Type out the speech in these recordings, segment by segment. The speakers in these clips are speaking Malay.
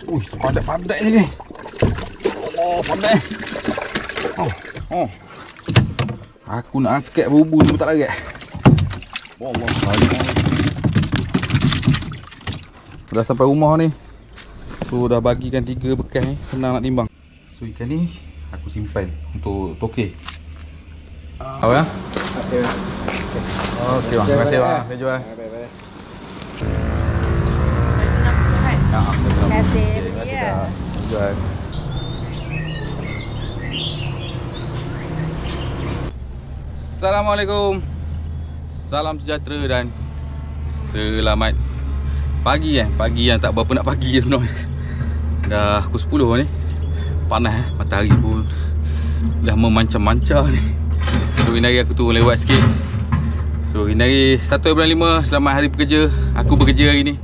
Padat ni. Oh, padat. Oh. Aku nak angkat bubu ni pun tak larat. Allah. Dah sampai rumah ni. So dah bagikan 3 bekas ni, senang nak timbang. So ikan ni aku simpan untuk toke. Apa ya? Okey. Okey bang, terima kasih bang. Saya jual. Terima kasih. Ya. Jual. Assalamualaikum. Salam sejahtera dan selamat pagi kan. Pagi yang tak berapa nak pagi sebenarnya. Dah pukul 10 ni. Panas matahari pun dah memancam-mancam ni. So ini hari aku turun lewat sikit. So ini hari 1 bulan 5. Selamat hari pekerja. Aku bekerja hari ni.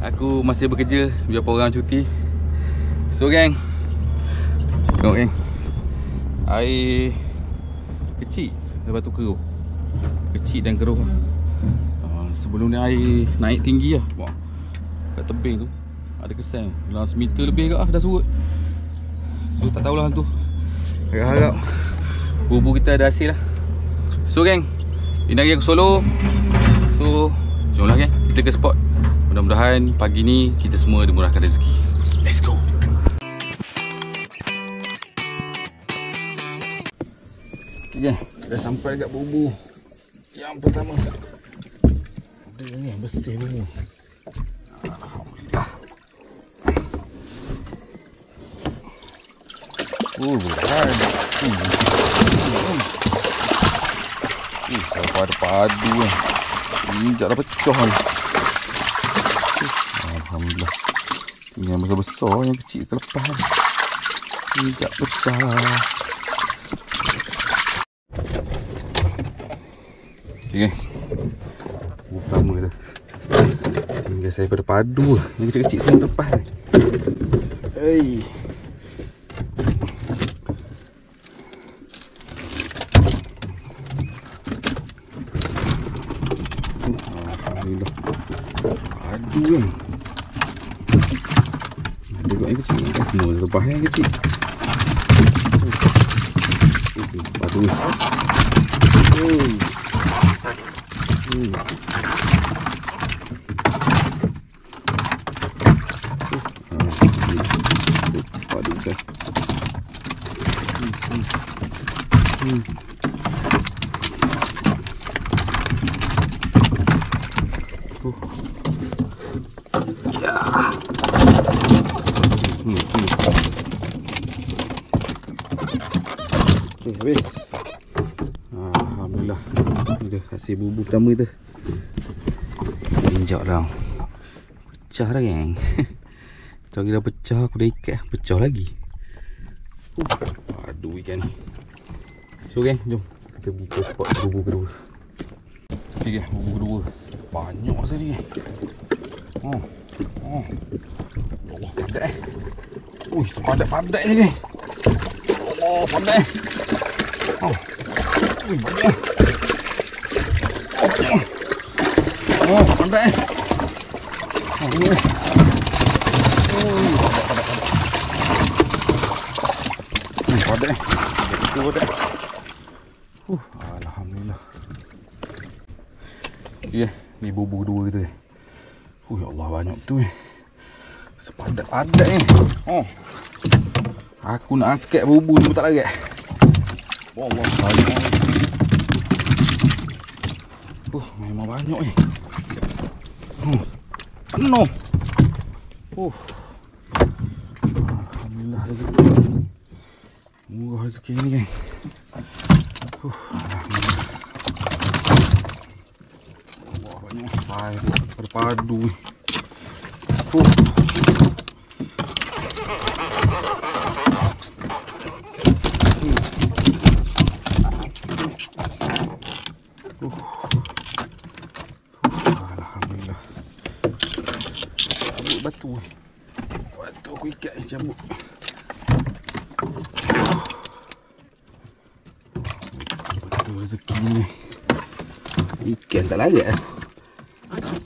Aku masih bekerja biarpun orang cuti. So gang, tengok gang, air kecil lepas tu keruh. Kecil dan keruh. Sebelum ni air naik tinggi lah. Kat tebing tu ada kesan dalam semeter lebih kat dah surut. So tak tahulah tu. Harap-harap bubu kita ada hasil lah. So gang, ini hari aku solo. So jomlah gang, kita ke spot. Mudah-mudahan pagi ni kita semua dimurahkan rezeki. Let's go. Okay, dah sampai dekat bubu yang pertama. Ada ni bersih bubu. Alhamdulillah. Berat. Kalau ada padu kan. Injak dah pecah ni. Alhamdulillah. Ini yang besar-besar, yang kecil terlepas. Injak pecah. Okay, pertama tu hingga saya berpadu. Yang kecil-kecil semua terlepas ni. Hei. Alhamdulillah. Padu kan. Ada kot yang kecil kan. Semua terlepas yang kecil. Padu. Hei. Habis. Alhamdulillah. Ni tu hasil bubu pertama tu. Injak dah. Pecah dah geng. Tadi dah pecah, aku dah ikat. Pecah lagi. Aduh ikan ni. So geng, jom kita pergi ke spot bubu kedua. Okay geng, bubu kedua. Banyak sekali geng. Allah, padat padat ni geng. Allah, padat. Banyak. Padat. Padat. Padat. Alhamdulillah. Ya, ni bubu kedua kita. Ya Allah, banyak tu sepadat-padat ni. Aku nak angkat bubu ni pun tak larat. Allah, banyak. Memang banyak ni. Penuh. Alhamdulillah rezeki. Murah rezeki ni geng. Alhamdulillah. Allah, banyak air berpadu ni. Alhamdulillah. Cabut batu. Batu aku ikat ni cabut. Batu rezeki ni. Ikan tak larat.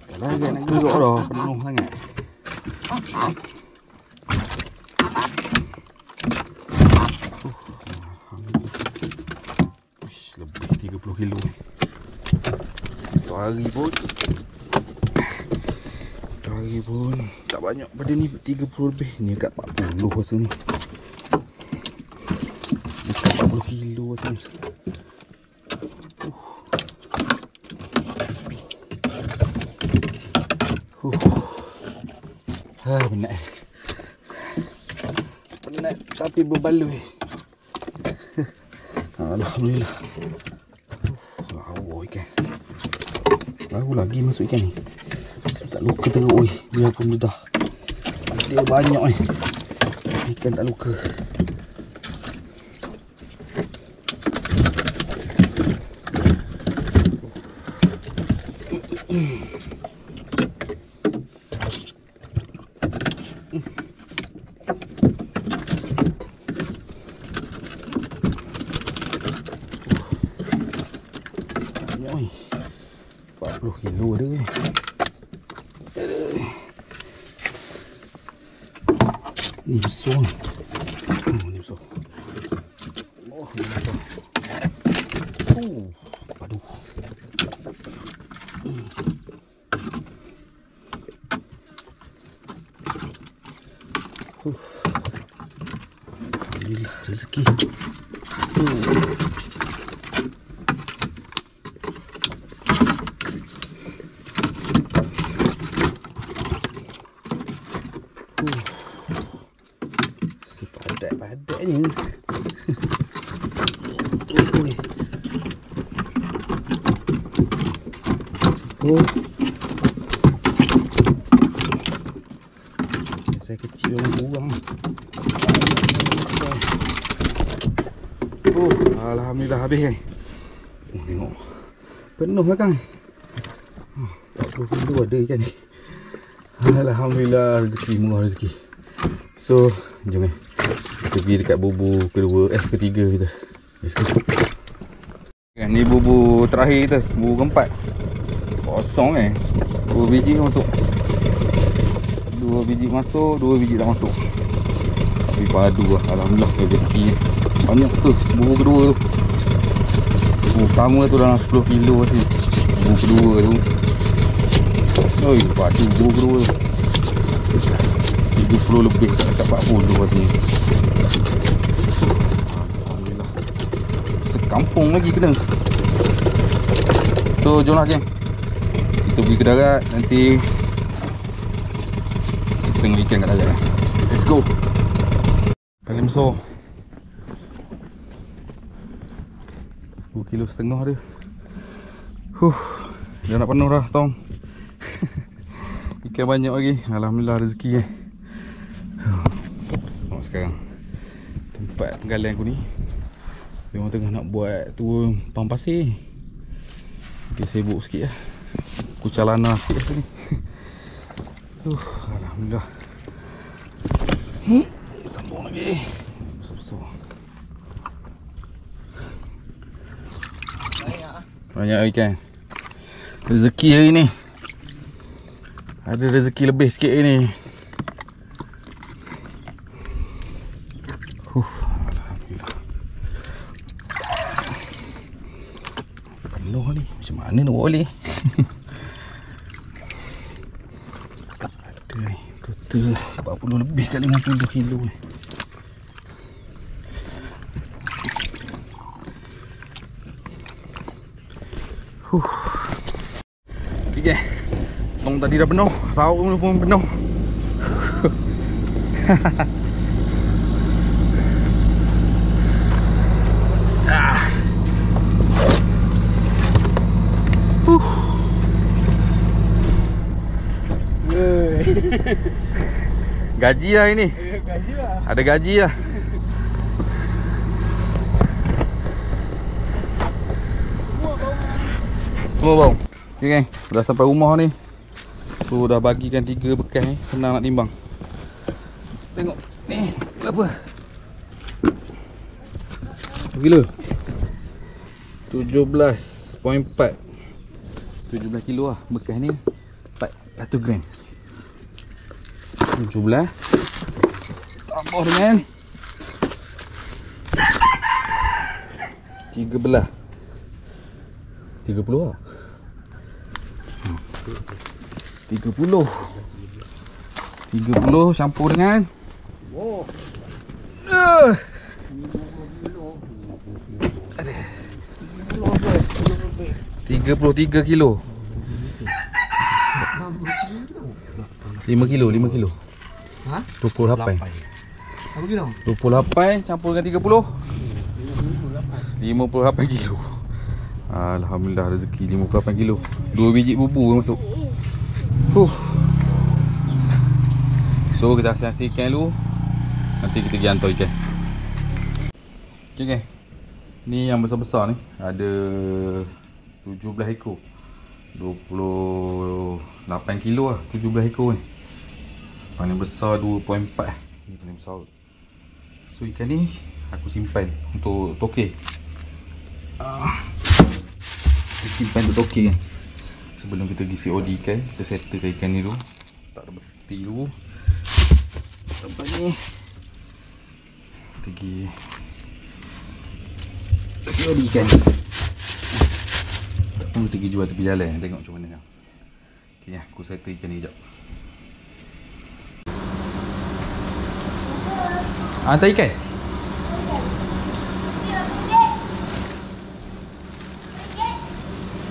Tak larat nak gerak dah. Penuh sangat. Lebih 30 kilo. Satu hari pun tak banyak pada ni, 30 lebih. Ni kat 40 rasa ni. Dekat 40 kilo rasa ni. Penat tapi berbaloi. Alhamdulillah. Lawa ikan. Lawa lagi masuk ikan ni. Tak luka teruk oi. Biarpun dedah. Dia banyak ni. Ikan tak luka. Banyak ni. 40 kilo dia ni. Ni besar ni. Ni besar. Oh, ni besar. Aduh. Alhamdulillah rezeki. Padat-padatnya. Saya kecil orang kurang. Alhamdulillah habis kan. Tengok. Penuh lah kan. 40 kilo ada ikan ni. Alhamdulillah rezeki, murah rezeki. So, jom kita pergi dekat bubu kedua, ketiga kita. Let's go. Ni bubu terakhir kita, bubu keempat. Kosong 2 biji masuk. 2 biji masuk, 2 biji tak masuk. Tapi padu lah, alhamdulillah rezeki. Banyak tu, bubu kedua tu. Bubu pertama tu dalam 10 kilo sini. Bubu kedua tu. Oi, padu bubu kedua tu. 70 lebih dekat 40 rasanya. Alhamdulillah. Sekampung lagi kena. So jomlah geng. Kita pergi ke darat, nanti kita tengok ikan kat darat. Let's go. Paling besar 10 kilo setengah dia. Dah nak penuh dah tong. Ikan banyak lagi. Alhamdulillah rezeki Tengok sekarang tempat penggalian aku ni. Memang tengah nak buat tu pam pasir. Dia sibuk sikit lah. Kucar lana sikit sini. Alhamdulillah. Sambung lagi. Besar-besar. Banyak ikan. Rezeki hari ni. Ada rezeki lebih sikit hari ni. Alhamdulillah. Penuh ni. Macam mana nak boleh? Ada ni. Total 40 lebih kat 50 kilo ni. Okay. Long tadi dah penuh. Sahur pun penuh. Gaji lah ini. Gaji lah. Ada gaji lah. Semua bau. Okay gang, dah sampai rumah ni. So dah bagikan 3 bekas ni. Senang nak timbang. Tengok ni berapa? Gila 17.4 17 kilo lah. Bekas ni 400 gram. 17. Tambah dengan 13. 30 lah. 30 campur dengan 33 kilo. 5 kilo. Ha? 28. Berapa kilo? 28 campur dengan 30. 58 kilo. Alhamdulillah rezeki 58 kilo. 2 biji bubu masuk. So kita hasilkan dulu. Nanti kita pergi hantar ikan. Okay kan. Ni yang besar-besar ni ada 17 ekor. 28 kilo lah, 17 ekor ni. Paling besar 2.4. Ni paling besar. So ikan ni aku simpan untuk tokek. Simpan untuk tokek kan. Sebelum kita pergi COD kan, kita settlekan ikan ni dulu. Tak ada beti dulu. Lepas ni kita pergi COD ikan ni. Tak pun kita pergi jual tepi jalan. Tengok macam mana. Okay, aku settle ikan ni sekejap. Hantar ikan?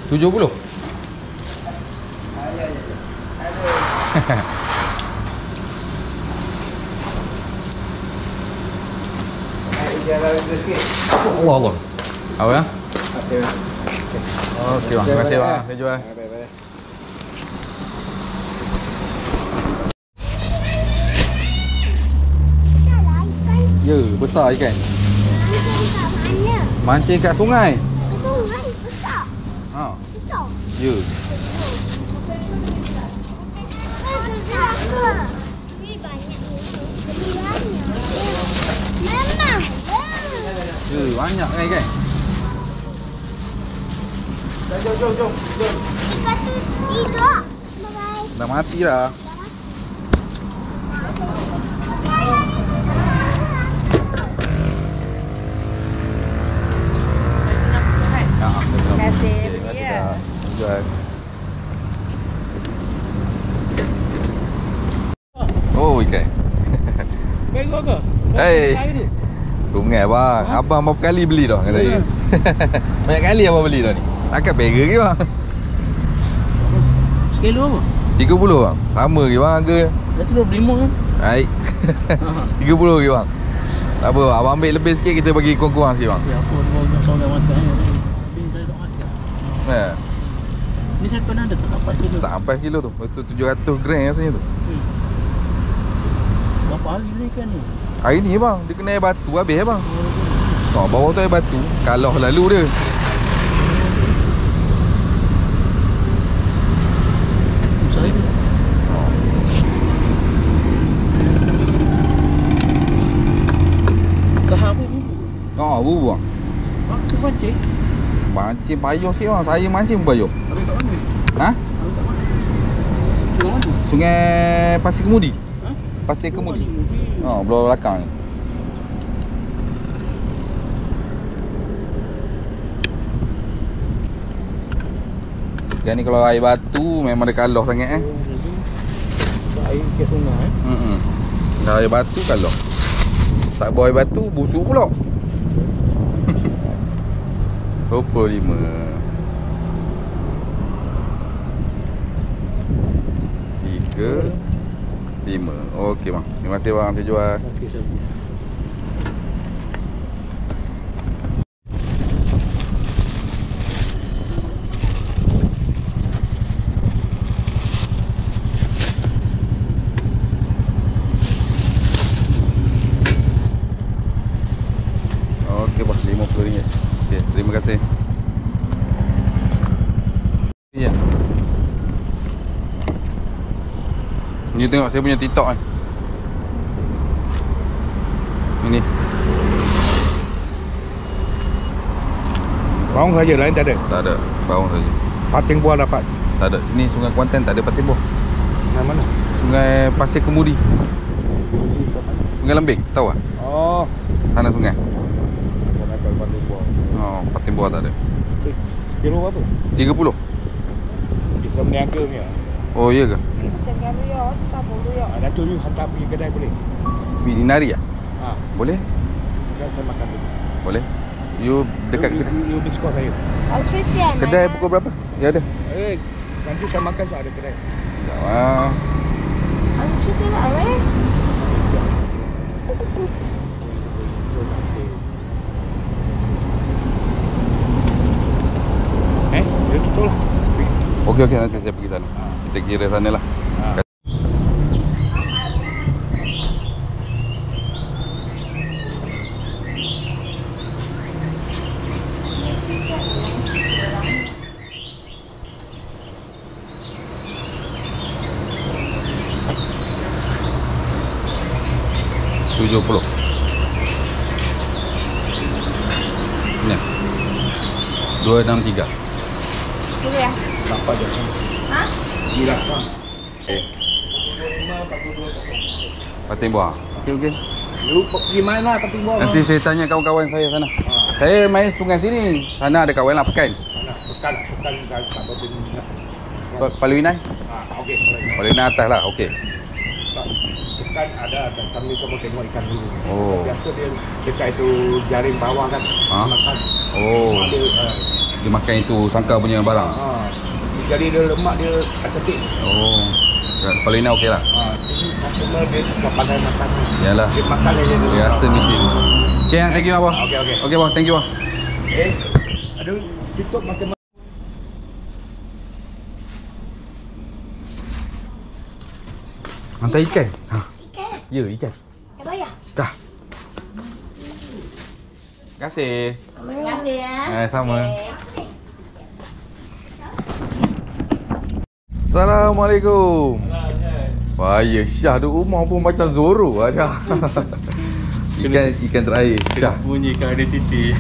$70. Allah. Apa ya? Okey bang, terima kasih bang. Saya jual. Ya, besar ikan. Mancing kat sungai. Sungai besar. Ha. Besar. Ya. Memang. Ya, banyak kan ikan. Jom. Satu tiga. Bye. Dah mati dah. Terima kasih. Ya. Jual. Oh, ikan. Baik ke? Hey. Sungai bang. Abang berapa kali beli dah kat saya. Banyak kali abang beli dah ni. Takkan bega ke bang? Sekilo apa? 30 bang. Sama ke bang harga? Dah tu 25 kan? Baik. 30 ke bang? Tak apa, abang ambil lebih sikit, kita bagi kurang-kurang sikit bang. Ya, aku nak solat makan ni. Bin saya tak makan. Ya. Ni saya pernah ada tak 4 kilo. Tak sampai kilo tu. Itu 700 gram rasanya tu. Berapa hari ni ikan ni? Hari ni bang, dia kena air batu habis bang. Bawah tu air batu. Kalau lalu dia. Saya tahap bubu. Bubu bang. Aku pancing. Mancing payah sikit bang. Saya mancing pun payah. Habis kat mana? Ha? Habis kat mana? Sungai mana? Sungai Pasir Kemudi. Ha? Pasir Kemudi. Oh, Belah belakang ni. Sekarang ni kalau air batu memang dia kalah sangat air ke sungai. Kalau air batu kalah. Tak bawa air batu busuk pula. 25. 3 5. Okey bang. Terima kasih bang, saya jual. Okey, saya. Okey bang, RM50. Okey, terima kasih. Ya. Ni tengok saya punya TikTok kan. Ini. Baung saja, lain tak ada. Tak ada, baung saja. Pating buah dapat. Tak ada. Sini Sungai Kuantan tak ada patin buah. Yang mana? Sungai Pasir Kemudi. Sungai Lembing, tahu tak? Oh, Sana sungai. bukan ada Patim Buah. Oh, Patim Buah tak ada. Kilo berapa? 30. Kita meniaga ni lah. Oh, iya ke? Tengah lu ya, tak boleh ya. Datuk ni hantar pergi kedai boleh? Binari ah? Ha, Boleh? saya makan dulu. Boleh. You dekat kedai. You diskon saya. Australia. Kedai pukul berapa? Ya ada. Nanti saya makan saya ada kedai. Sekejap ah. Australia lah weh. Dia tutup lah. Okey, nanti saya pergi sana. Kita kira sana lah. $70. Ni. 263. Boleh ya? Nampak je. Ha? Gila. Okey. Patim Buah. Okey. You pergi mana Patim Buah? Nanti saya tanya kawan-kawan saya sana. Saya main sungai sini. Sana ada kawan lah Pekan. Pekan tak berapa. Paluinai. Okey. Paluinai atas lah. Okey. Pekan ada dan kami semua tengok ikan dulu. Oh. Biasa dia dekat itu jaring bawah kan. Ha? Makan. Oh. Dia, Dia makan itu sangka punya barang. jadi dia lemak dia acetik. Oh. Paluinai okey lah. Ini customer dia tak pandai makan. Yalah. Dia makan aja dia. Biasa mesin. Okey, thank you bos. Okey. Okey bos, thank you bos. Aduh, tutup makan. Hantar ikan. Ha. Ikan. Ya, ikan. Dah bayar. Dah. Terima kasih. Terima kasih ya. Sama. Assalamualaikum. Bahaya Syah duduk rumah pun macam Zoro lah Syah. Ikan terakhir Syah. Bunyi kan ada titik.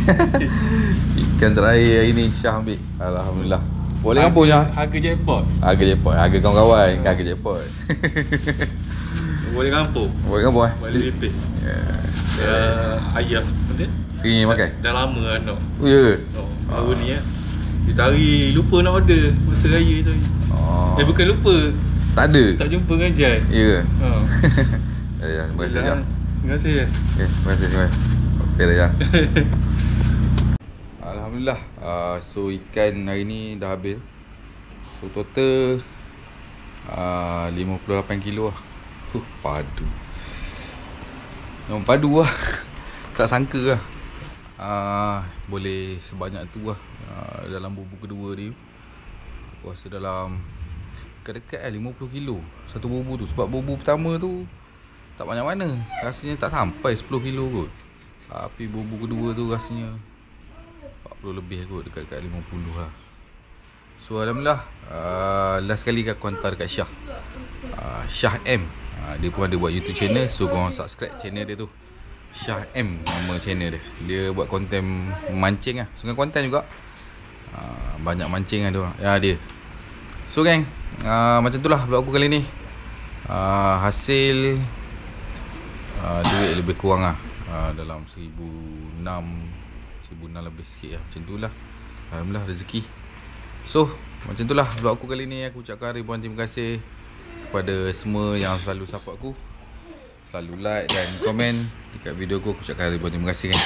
Ikan terakhir hari ni Syah ambil. Alhamdulillah. Boleh kampung Syah. Harga jackpot. Harga jackpot. Harga kawan-kawan. Harga jackpot. Boleh kampung. Boleh kampung Boleh repeat. Ayam. Betul? Kering makan. Dah lama lah nak. Oh ya ke? Baru ni ya. Kita hari lupa nak order masa raya tu. Bukan lupa. Tak ada. Tak jumpa dengan Jai. Ya ke? Ya, terima kasih Syah. Terima kasih ya. Terima kasih. Okey dah ya. Alhamdulillah. So ikan hari ni dah habis. So total 58 kilo lah. Padu. Memang padu lah. Tak sangka lah. Boleh sebanyak tu lah. Dalam bubu kedua dia. Puasa dalam dekat-dekat 50 kilo satu bubu tu. Sebab bubu pertama tu tak banyak mana. Rasanya tak sampai 10 kilo kot. Tapi bubu kedua tu rasanya 40 lebih kot. Dekat-dekat 50 lah. So Alhamdulillah. Last kali aku hantar dekat Syah. Syah M. Dia pun ada buat YouTube channel. So korang subscribe channel dia tu. Syah M nama channel dia. Dia buat konten mancing lah. Sungai Kuantan juga. Banyak mancing lah dia. Ya dia. So gang, macam tu lah vlog aku kali ni. Hasil duit lebih kurang lah. Dalam 1,600 lebih sikit lah. Macam tu lah. Alhamdulillah rezeki. So macam tu lah vlog aku kali ni. Aku ucapkan ribuan terima kasih kepada semua yang selalu support aku, selalu like dan komen dekat video aku. Aku ucapkan ribuan terima kasih kan.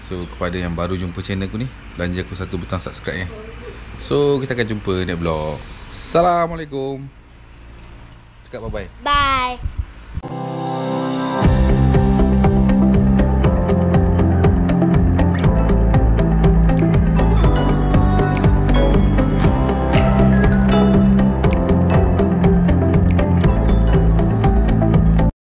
So kepada yang baru jumpa channel aku ni, belanja aku satu butang subscribe kan. So kita akan jumpa next vlog. Assalamualaikum. Cakap bye-bye. Bye.